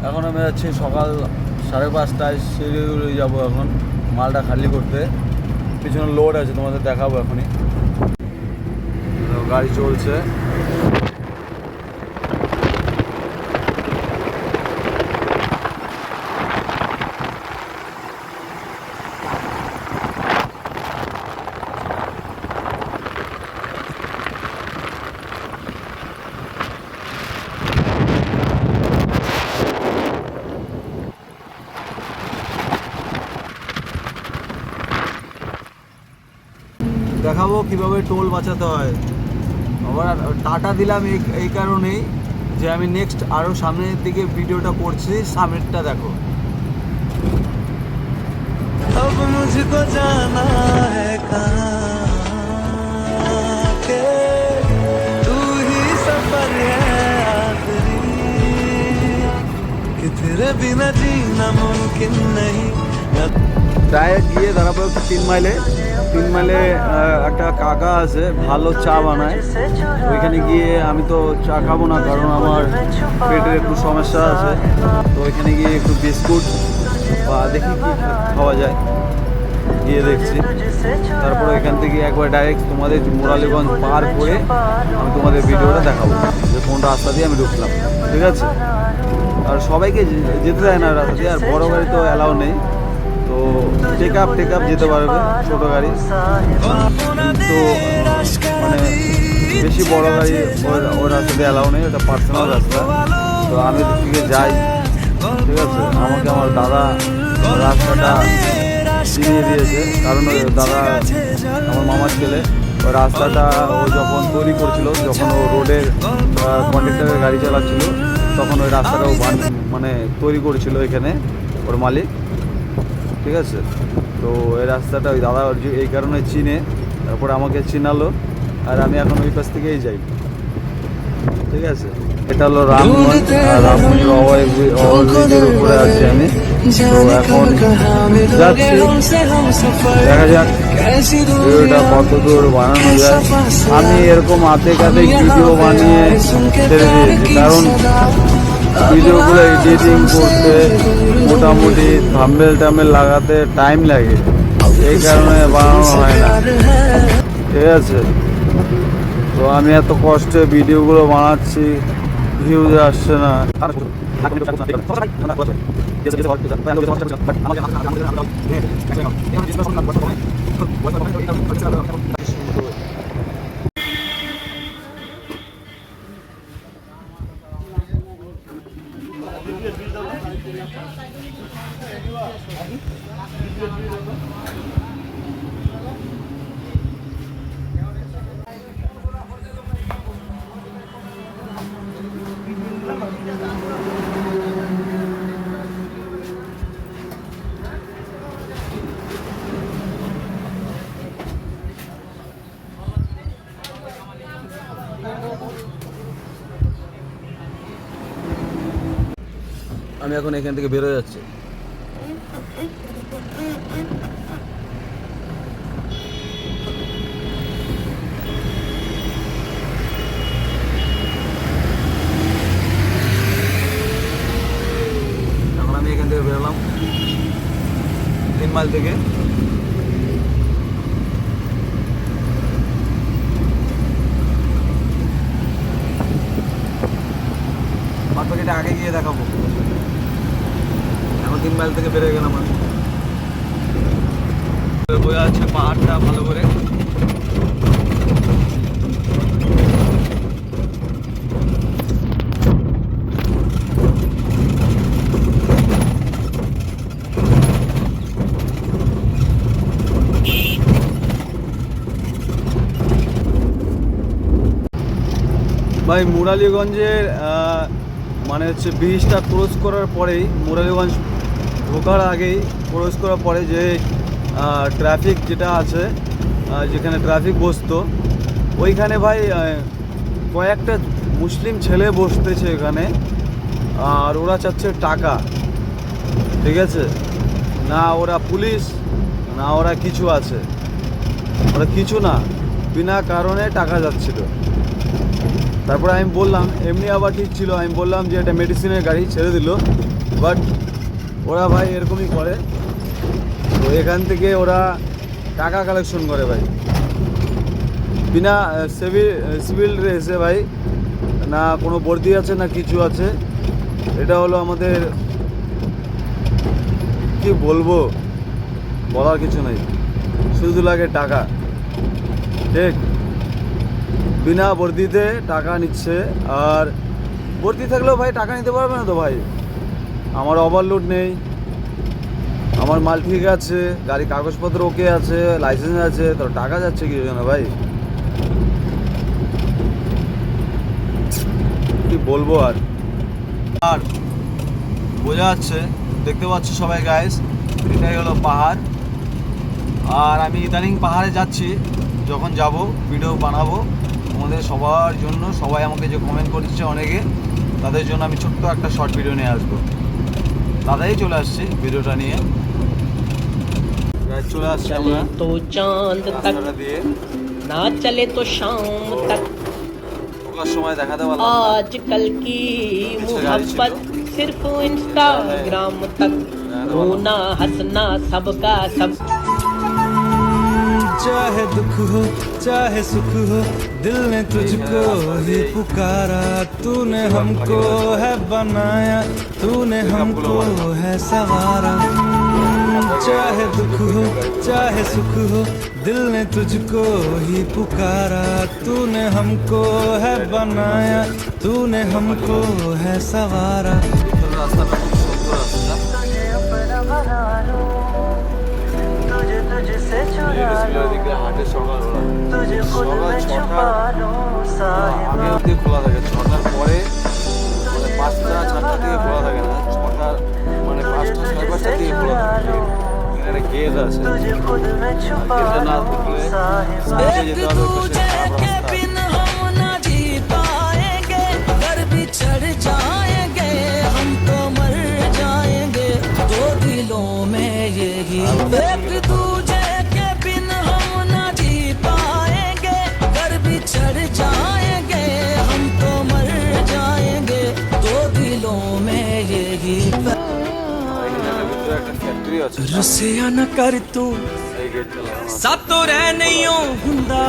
এখন আমি যাচ্ছি সকাল 5:30টায় শিলিগুড়ি যাবো। এখন মালটা খালি করতে, পিছনে লোড আছে, তোমাদের দেখাবো এখনই। গাড়ি চলছে। দেখাবো কিভাবে টোল বাঁচাতে হয়। আবার টাটা দিলাম এই কারণেই যে আমি নেক্সট আরও সামনের দিকে ভিডিওটা করছি, সামনেরটা দেখো। अब मुझको जाना है कहाँ के तू ही सफर है आखिरी कि तेरे बिना जीना मुमकिन नहीं। ডাইরেক্ট গিয়ে দাঁড়াবো 3 মাইলে। 3 মাইলে একটা কাকা আছে, ভালো চা বানায়। ওইখানে গিয়ে আমি তো চা খাবো না, কারণ আমার পেটের একটু সমস্যা আছে। তো ওইখানে গিয়ে একটু বিস্কুট বা দেখি কি খাওয়া যায়, গিয়ে দেখছি। তারপরে এখান থেকে একবার ডাইরেক্ট তোমাদের মুরালিগঞ্জ পার করে আমি তোমাদের ভিডিওটা দেখাবো যে কোন রাস্তা দিয়ে আমি ঢুকলাম, ঠিক আছে? আর সবাইকে যেতে দেয় না রাস্তা দিয়ে, আর বড় গাড়ি তো অ্যালাউ নেই। তো টেক আপ যেতে পারবে ছোটো গাড়ি, তো মানে বেশি বড় গাড়ি ওই রাস্তাতে অ্যালাউ নেই, ওটা পার্সোনাল রাস্তা। তো আমি দিকে যাই, ঠিক আছে? আমাকে আমার দাদা রাস্তাটা চিনিয়ে দিয়েছে, কারণ ওই দাদা আমার মামার ছেলে। ওই রাস্তাটা ও যখন তৈরি করছিল, যখন ও রোডের কন্ডাক্টরের গাড়ি চালাচ্ছিল, তখন ওই রাস্তাটা ও মানে তৈরি করেছিল এখানে ওর মালিক, ঠিক আছে? তো এই রাস্তাটা ওই দাদা এই কারণে চিনে, তারপরে আমাকে চিনালো। আর আমি এখন ওই পাশ থেকেই যাই, ঠিক আছে? এটা হলো রামগঞ্জ, আর রামগঞ্জ ওভারব্রিজের উপরে আছি আমি। তো এখন যাচ্ছি, দেখা যাক ভিডিওটা কত দূর বানানো যায়। আমি এরকম আধেক ভিডিও বানিয়ে ছেড়ে দিয়েছি, কারণ ভিডিওগুলো এডিটিং করতে মোটামুটি থাম্বনেল লাগাতে টাইম লাগে, এই কারণে বানানো হয় না, ঠিক আছে? তো আমি এত কষ্টে ভিডিওগুলো বানাচ্ছি, ভিউজ আসছে না। আমি এখন এখান থেকে বেরো যাচ্ছি। এখন আমি এখান থেকে বেরোলাম 3 মাইল থেকে। বাদবাকিটা আগে গিয়ে দেখাবো। এখন 3 মাইল থেকে বেরিয়ে গেলাম আমি। বোঝা যাচ্ছে পাহাড়টা ভালো করে। ভাই মুরালিগঞ্জের মানে হচ্ছে ব্রিজটা ক্রস করার পরেই, মুরালিগঞ্জ ঢোকার আগেই ক্রস করার পরে যে ট্রাফিক যেটা আছে, যেখানে ট্রাফিক বসতো, ওইখানে ভাই কয়েকটা মুসলিম ছেলে বসতেছে এখানে, আর ওরা চাচ্ছে টাকা, ঠিক আছে? না ওরা পুলিশ, না ওরা কিছু আছে, ওরা কিছু না, বিনা কারণে টাকা যাচ্ছিল। তারপরে আমি বললাম, এমনি আবার ঠিক ছিল, আমি বললাম যে এটা মেডিসিনের গাড়ি, ছেড়ে দিল। বাট ওরা ভাই এরকমই করে। তো এখান থেকে ওরা টাকা কালেকশন করে ভাই, বিনা সিভিল ড্রেসে ভাই, না কোনো বর্দি আছে না কিছু আছে। এটা হলো আমাদের, কি বলবো, বলার কিছু নেই, শুধু লাগে টাকা। ঠিক, বিনা বর্দিতে টাকা নিচ্ছে। আর বর্দি থাকলেও ভাই টাকা নিতে পারবে না তো ভাই। আমার ওভারলোড নেই, আমার মাল ঠিক আছে, গাড়ি কাগজপত্র ওকে আছে, লাইসেন্স আছে, তো টাকা যাচ্ছে কি জন্য ভাই? কি বলবো আর আর বোঝা যাচ্ছে, দেখতে পাচ্ছ সবাই গাইস, এটাই হলো পাহাড়। আর আমি ইদানিং পাহাড়ে যাচ্ছি, যখন যাব ভিডিও বানাবো তোমাদের সবার জন্য। সবাই আমাকে যে কমেন্ট করছে অনেকে, তাদের জন্য আমি ছোট্ট একটা শর্ট ভিডিও নিয়ে আসবো। দাদাই চলে আসছি ভিডিওটা নিয়ে, চলে আসছি আমরা तो चांद तक দিয়ে। ना चले तो शाम तक ওখানে সময় দেখাতে পারলাম না। आजकल की मोहब्बत सिर्फ इंस्टाग्राम तक रोना हंसना सबका सब चाहे दुख हो चाहे सुख हो दिल ने तुझको ही पुकारा, तूने हमको है बनाया, तूने हमको है सवारा। चाहे दुख हो चाहे सुख हो दिल ने तुझको ही पुकारा, तूने हमको है बनाया, तूने हमको है सवारा। রাস্তাটা খুব সুন্দর রাস্তা। এদিকে হাটে সকালবেলা, সকাল 6টার আগে অবধি খোলা থাকে, 6টার পরে মানে 5টা 4টা থেকে খোলা থাকে না, 6টার মানে 5টা 5:30 থেকে খোলা থাকে। এখানে গেট আছে, গেটটা না থাকলে সামনে যেতে হবে, পাশে খারাপ রাস্তা। एक दूजे के बिन हम ना जी पाएंगे, घर भी चढ़ जाएंगे, हम तो मर जाएंगे, दो दिलों में यही এখানের ভিতরে একটা ফ্যাক্টরি আছে, रसिया न कर तू এই গেটটা লাগানো। सब तो रह नहीं हुंदा।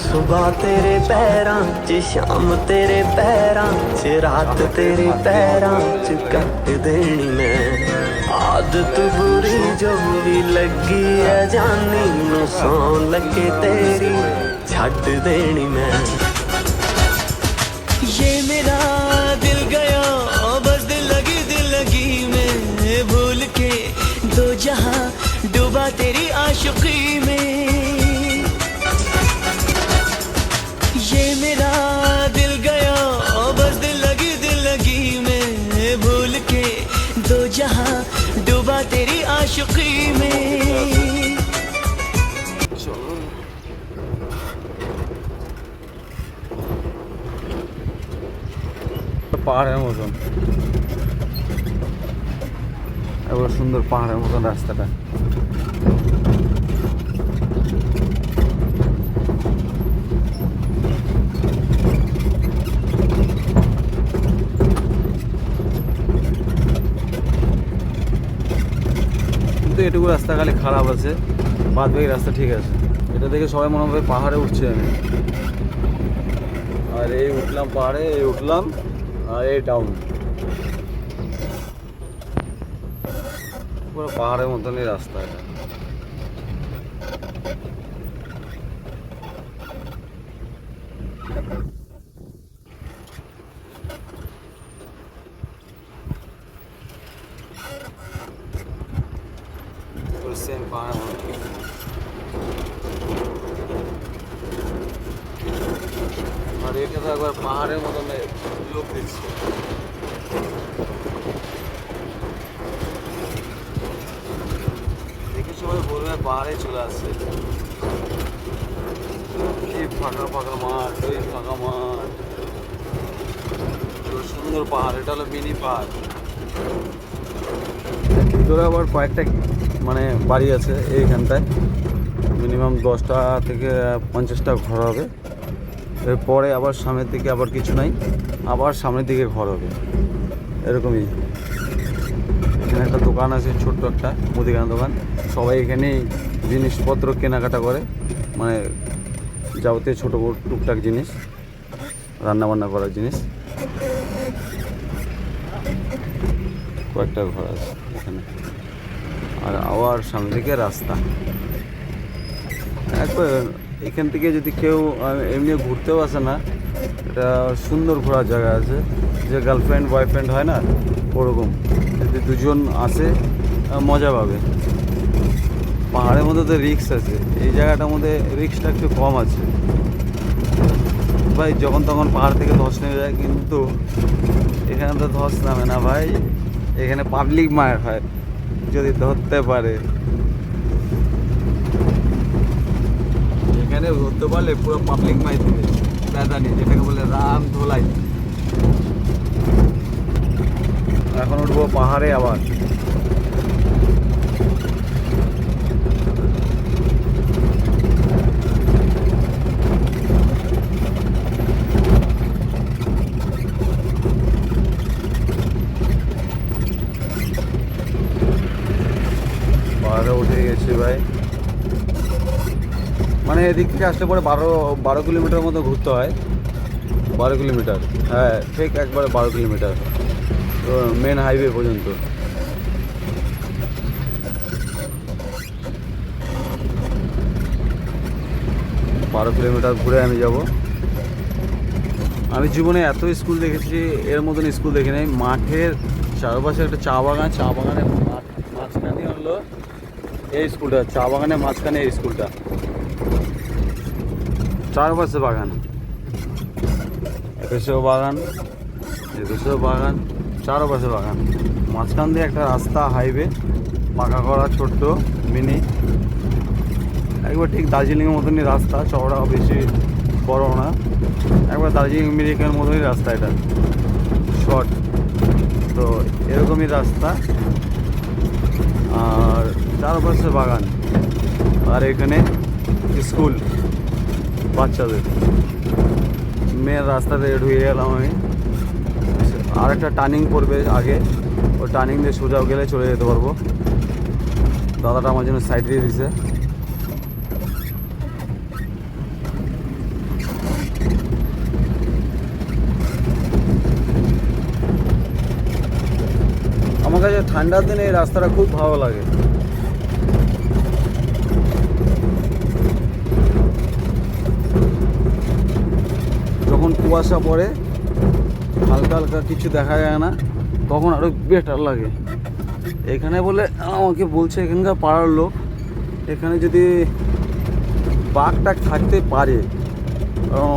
सुबह तेरे पैरां च शाम तेरे पैरां च रात तेरे पैरां च कट देनी मैं। आदत बुरी जो भी लगी है जानी नू सौ लगे तेरी छट देनी मैं। ये मेरा दिल गया बस दिल लगी में, भूल के दो जहां डूबा तेरी आशिकी में। ये मेरा दिल गया बस दिल लगी में, भूल के दो जहां डूबा तेरी आशिकी में। চলো, পাহাড়ের মতন, এবার সুন্দর পাহাড়ের মতন রাস্তাটা। কিন্তু এটুকু রাস্তা খালি খারাপ আছে, বাদ বাকি রাস্তা ঠিক আছে। এটা দেখে সবাই মনে হবে পাহাড়ে উঠছে আমি। আর এই উঠলাম পাহাড়ে, এই উঠলাম, আর এই ডাউন, পুরো পাহাড়ের মতনই রাস্তা এটা। সেম পাহাড় আর এটা তো একবার পাহাড়ের মতন লোক দিচ্ছে। দেখি সবাই বলবে পাহাড়ে চলে আসছে। এই ফাঁকা ফাঁকা মাঠ, এই ফাঁকা মাঠ, সুন্দর পাহাড়। এটা হলো মিনি পাহাড়। ভিতরে আবার কয়েকটা মানে বাড়ি আছে এইখানটায়, মিনিমাম 10টা থেকে 50টা ঘর হবে। এরপরে আবার সামনের দিকে আবার কিছু নাই, আবার সামনের দিকে ঘর হবে এরকমই। এখানে একটা দোকান আছে, ছোট্ট একটা মুদিখানা দোকান। সবাই এখানেই জিনিসপত্র কেনাকাটা করে, মানে যাবতীয় ছোটো বড় টুকটাক জিনিস, রান্নাবান্না করার জিনিস। কয়েকটা ঘর আছে এখানে, আর আবার সামনে দিকে রাস্তা। একবার এখান থেকে যদি কেউ এমনি ঘুরতেও আসে না, এটা সুন্দর ঘোরার জায়গা আছে, যে গার্লফ্রেন্ড বয়ফ্রেন্ড হয় না ওরকম, যদি দুজন আসে মজা পাবে। পাহাড়ের মধ্যে তো রিস্ক আছে, এই জায়গাটার মধ্যে রিস্কটা একটু কম আছে ভাই। যখন তখন পাহাড় থেকে ধস নেমে যায়, কিন্তু এখানে তো ধস নামে না ভাই, এখানে পাবলিক মার হয় যদি ধরতে পারে। এখানে ধরতে পারলে পুরো পাবলিক মাই দিবে প্যাদানি, যেটাকে বলে রাম ধোলাই। এখন উঠবো পাহাড়ে আবার। পাহাড়ে উঠে গেছি ভাই, মানে এদিক থেকে আসলে পরে 12 কিলোমিটার মতো ঘুরতে হয়। 12 কিলোমিটার, হ্যাঁ ঠিক একবারে 12 কিলোমিটার তো মেন হাইওয়ে পর্যন্ত। বারো কিলোমিটার ঘুরে আমি যাব। আমি জীবনে এত স্কুল দেখেছি, এর মতন স্কুল দেখি নাই। মাঠের চারপাশে একটা চা বাগান, চা বাগানের মাঝখানে হলো এই স্কুলটা, চা বাগানের মাঝখানে এই স্কুলটা, চারপাশে বাগান, এপাশেও বাগান, এপাশেও বাগান, চারপাশে বাগান, মাঝখান দিয়ে একটা রাস্তা, হাইওয়ে পাকা করা, ছোট্ট মিনি, একবার ঠিক দার্জিলিংয়ের মতনই রাস্তা, চওড়া, বেশি বড় না, একবার দার্জিলিং মিরিকের মতনই রাস্তা, এটা শর্ট। তো এরকমই রাস্তা, আর চারপাশে বাগান, আর এখানে স্কুল বাচ্চাদের। মেন রাস্তাতে ঢুকে গেলাম আমি। আর একটা টার্নিং পড়বে আগে, ওই টার্নিং দিয়ে সোজা গেলে চলে যেতে পারবো। দাদাটা আমার জন্য সাইড দিয়ে দিছে। আমার কাছে ঠান্ডার দিনে এই রাস্তাটা খুব ভালো লাগে। যখন কুয়াশা পড়ে, হালকা হালকা কিছু দেখা যায় না, তখন আরও বেটার লাগে। এখানে বলে আমাকে বলছে এখানকার পাড়ার লোক, এখানে যদি বাঘটা থাকতে পারে,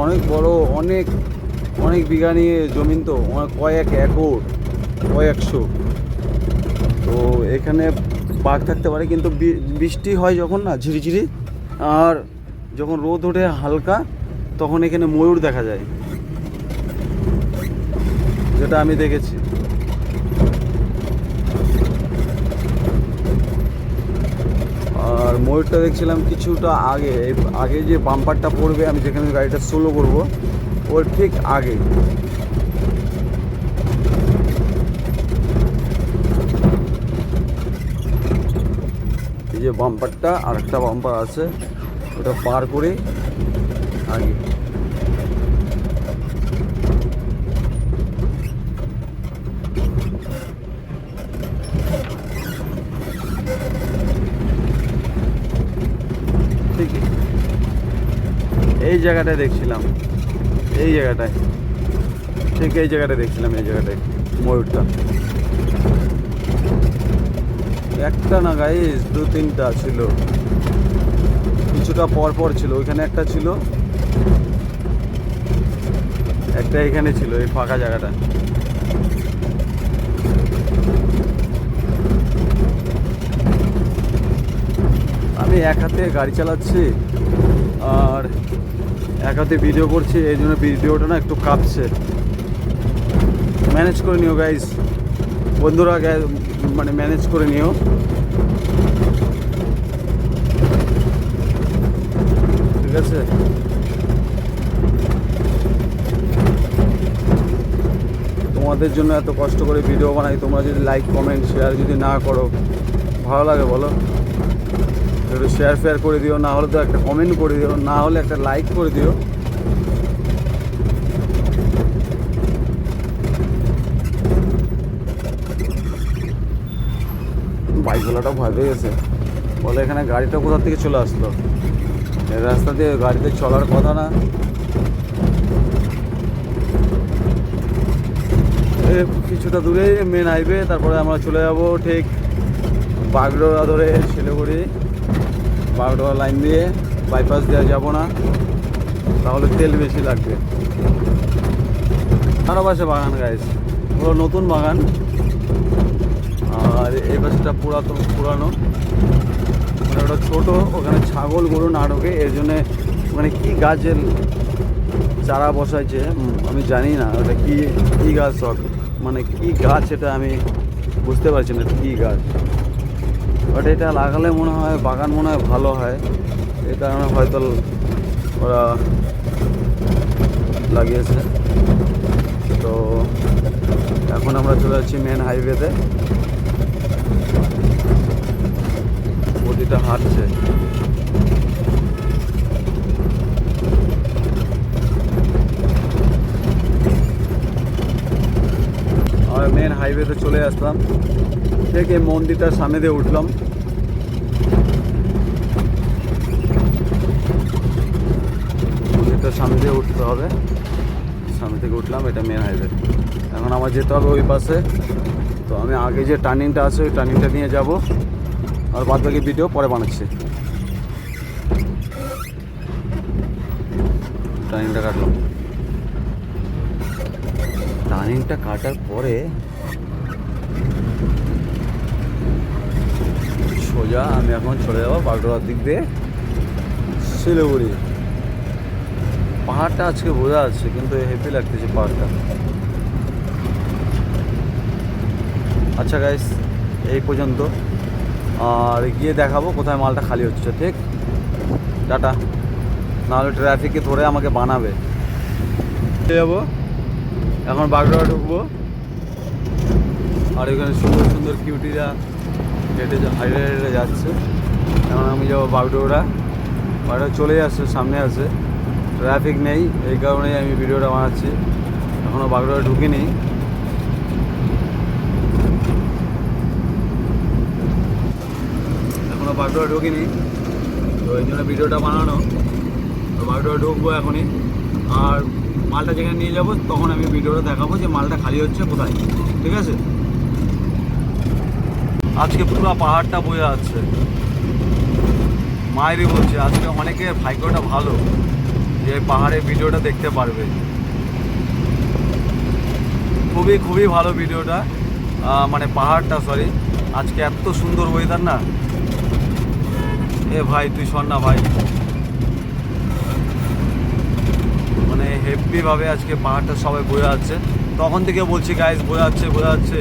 অনেক বড়, অনেক অনেক বিঘা নিয়ে জমিন, তো কয়েক একর, কয়েকশো, তো এখানে বাঘ থাকতে পারে। কিন্তু বৃষ্টি হয় যখন না ঝিরিঝিরি, আর যখন রোদ ওঠে হালকা, তখন এখানে ময়ূর দেখা যায়, যেটা আমি দেখেছি। আর ময়ূরটা দেখছিলাম কিছুটা আগে, আগে যে বাম্পারটা পড়বে, আমি যেখানে গাড়িটা স্লো করব, ওর ঠিক আগে। এই যে বাম্পারটা, আর একটা বাম্পার আছে, ওটা পার করে আগে। ঠিক এই জায়গাটায় দেখছিলাম, এই জায়গাটায়, ঠিক এই জায়গাটায় দেখছিলাম, এই জায়গাটায় ময়ূরটা। একটা না গাইস, 2-3টা ছিল, কিছুটা পর পর ছিল। ওইখানে একটা ছিল, একটা এখানে ছিল, এই ফাঁকা জায়গাটা। আমি এক হাতে গাড়ি চালাচ্ছি আর এক হাতে ভিডিও করছি, এই জন্য ভিডিওটা না একটু কাঁপছে। ম্যানেজ করে নিও গাইস, বন্ধুরা, মানে ম্যানেজ করে নিও। ঠিক আছে, তোমাদের জন্য এত কষ্ট করে ভিডিও বানাই, তোমরা যদি লাইক কমেন্ট শেয়ার যদি না করো ভালো লাগে বলো? একটু শেয়ার ফেয়ার করে দিও, না হলে তো একটা কমেন্ট করে দিও, না হলে একটা লাইক করে দিও। বাইকওয়ালাটা ভয় পেয়ে গেছে, বলে এখানে গাড়িটা কোথা থেকে চলে আসলো, এই রাস্তা দিয়ে গাড়িতে চলার কথা না। কিছুটা দূরে মেন হাইওয়ে, তারপরে আমরা চলে যাব ঠিক বাগডোরা ধরে শিলিগুড়ি। বাগডোরা লাইন দিয়ে বাইপাস দেওয়া যাব না, তাহলে তেল বেশি লাগবে। আরও পাশে বাগান গাইস, পুরো নতুন বাগান, আর এই পাশটা পুরানো। মানে ওটা ছোটো, ওখানে ছাগল গরু না ঢোকে, এর জন্যে মানে কী গাছের চারা বসাইছে আমি জানি না, ওটা কী গাছ সব, মানে কী গাছ এটা আমি বুঝতে পারছি না কী গাছ। বাট এটা লাগালে মনে হয় বাগান মনে হয় ভালো হয়, এই কারণে হয়তো ওরা লাগিয়েছে। তো এখন আমরা চলে যাচ্ছি মেন হাইওয়েতে, গতিটা হাঁটছে। আর মেন হাইওয়েতে চলে আসলাম, থেকে মন্দিরটার সামনে দিয়ে উঠলাম। মন্দিরটার সামনে দিয়ে উঠতে হবে, সামনে থেকে উঠলাম, এটা মেন হাইওয়ে। এখন আমার যেতে হবে ওই পাশে, তো আমি আগে যে টার্নিংটা আছে ওই টার্নিংটা নিয়ে যাব, আর বাদ বাকি ভিডিও পরে বানাচ্ছি। টার্নিংটা কাটলাম, টার্নিংটা কাটার পরে সোজা আমি এখন চলে যাবো বাগডোরার দিক দিয়ে শিলিগুড়ি। পাহাড়টা আজকে বোঝা যাচ্ছে, কিন্তু হেভি লাগতেছে পাহাড়টা। আচ্ছা গাইস, এই পর্যন্ত, আর গিয়ে দেখাবো কোথায় মালটা খালি হচ্ছে। ঠিক, টাটা, নাহলে ট্রাফিকে ধরে আমাকে বানাবে। যাবো এখন বাগডোরা ঢুকবো, আর এখানে সুন্দর সুন্দর কিউটিরা হেঁটে হাইটে হেঁটে যাচ্ছে। এখন আমি যাবো বাগডোরা, বাগডোরা চলে আসছে, সামনে আছে, ট্রাফিক নেই, এই কারণেই আমি ভিডিওটা বানাচ্ছি। এখনও বাগডোরা ঢুকিনি, এখনও বাগডোরা ঢুকিনি, তো এই জন্য ভিডিওটা বানানো। তো বাগডোরা ঢুকবো এখনই, আর মালটা যেখানে নিয়ে যাবো তখন আমি ভিডিওটা দেখাবো যে মালটা খালি হচ্ছে কোথায়। ঠিক আছে, আজকে পুরো পাহাড়টা বোঝা যাচ্ছে, মায়েরই বলছে আজকে অনেকের ভাগ্যটা ভালো যে পাহাড়ে ভিডিওটা দেখতে পারবে। খুবই খুবই ভালো ভিডিওটা, মানে পাহাড়টা, সরি, আজকে এত সুন্দর ওয়েদার না। এ ভাই তুই শোন না ভাই, মানে হেভিভাবে আজকে পাহাড়টা সবাই বোঝা যাচ্ছে। তখন থেকে বলছি গাইস বোঝা যাচ্ছে,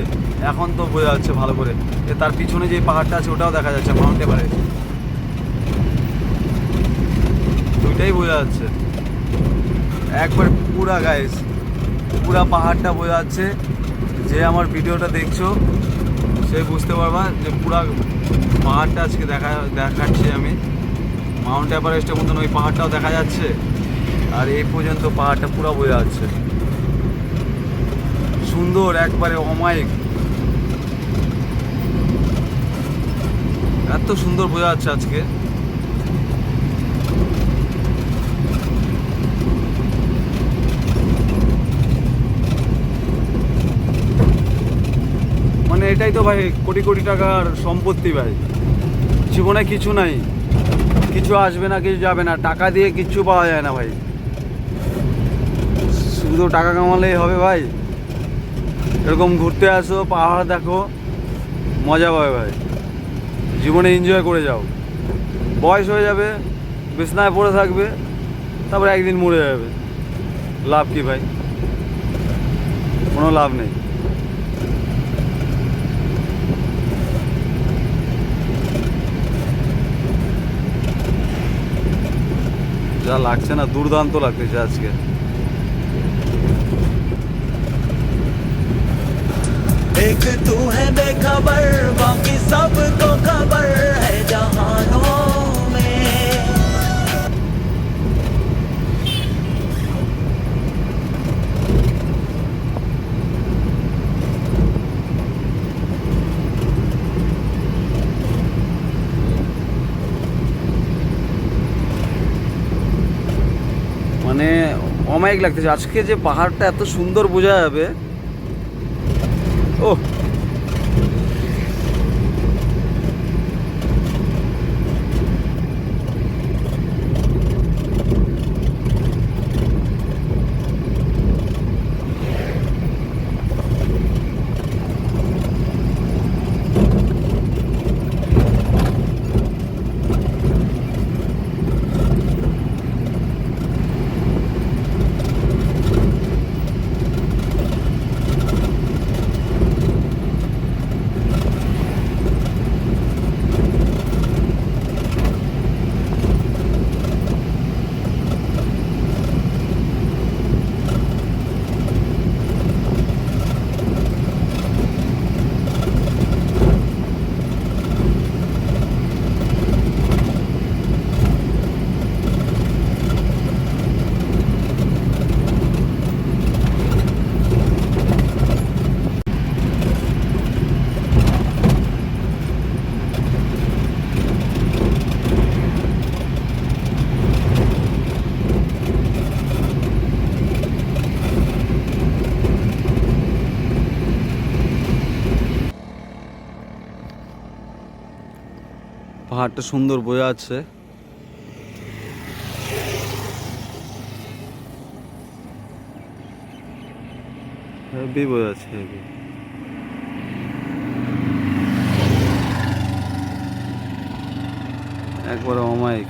এখন তো বোঝা যাচ্ছে ভালো করে। তার পিছনে যে পাহাড়টা আছে ওটাও দেখা যাচ্ছে, মাউন্ট এভারেস্ট, দুইটাই বোঝা যাচ্ছে একবার পুরা গাইস, পুরা পাহাড়টা বোঝা যাচ্ছে। যে আমার ভিডিওটা দেখছো সে বুঝতে পারবা যে পুরা পাহাড়টা আজকে দেখাচ্ছি আমি। মাউন্ট এভারেস্টের মতন ওই পাহাড়টাও দেখা যাচ্ছে, আর এই পর্যন্ত পাহাড়টা পুরো বোঝা যাচ্ছে। সুন্দর একবারে অমায়িক, এত সুন্দর বোঝা যাচ্ছে আজকে। মানে এটাই তো ভাই কোটি কোটি টাকার সম্পত্তি ভাই, জীবনে কিছু নাই, কিছু আসবে না, কিছু যাবে না, টাকা দিয়ে কিচ্ছু পাওয়া যায় না ভাই, শুধু টাকা কামালেই হবে ভাই। এরকম ঘুরতে আসো, পাহাড় দেখো, মজা পাবে ভাই, জীবনে এনজয় করে যাও। বয়স হয়ে যাবে, বিছনায় পড়ে থাকবে, তারপরে একদিন মরে যাবে, লাভ কি ভাই? কোনো লাভ নেই। যা লাগছে না, দুর্দান্ত লাগতেছে আজকে। एक तू है बेखबर बाकी सबको खबर है जहानों में মানে অমায়িক লাগতেছে আজকে যে পাহাড়টা এত সুন্দর বোঝা যাবে। ও পাহাড়টা সুন্দর বোঝা যাচ্ছে। হেভি বোঝা যাচ্ছে হেভি। একবারে অমায়িক।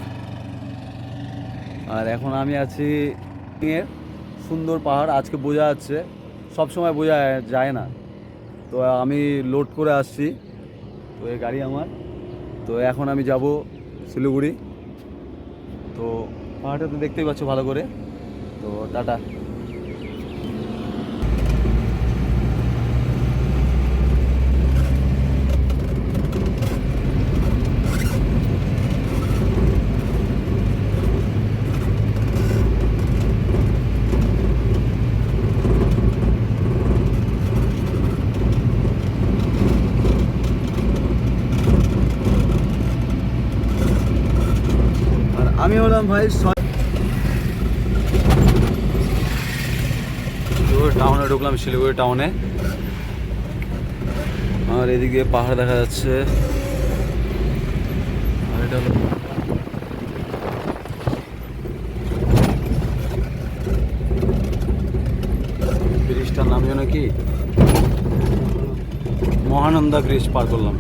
আর এখন আমি আছি এর সুন্দর পাহাড়, আজকে বোঝা যাচ্ছে, সব সময় বোঝা যায় না। তো আমি লোড করে আসছি, তো এই গাড়ি আমার। তো এখন আমি যাব শিলিগুড়ি। তো পাহাড়টা তো দেখতেই পাচ্ছ ভালো করে। তো টাটা। আমি হলাম ভাই টাউনে ঢুকলাম, শিলিগুড়ি টাউনে। আর এদিক দিয়ে পাহাড় দেখা যাচ্ছে। আর এটা হলো ব্রিজটার নাম যেন কি, মহানন্দা ব্রিজ পার করলাম।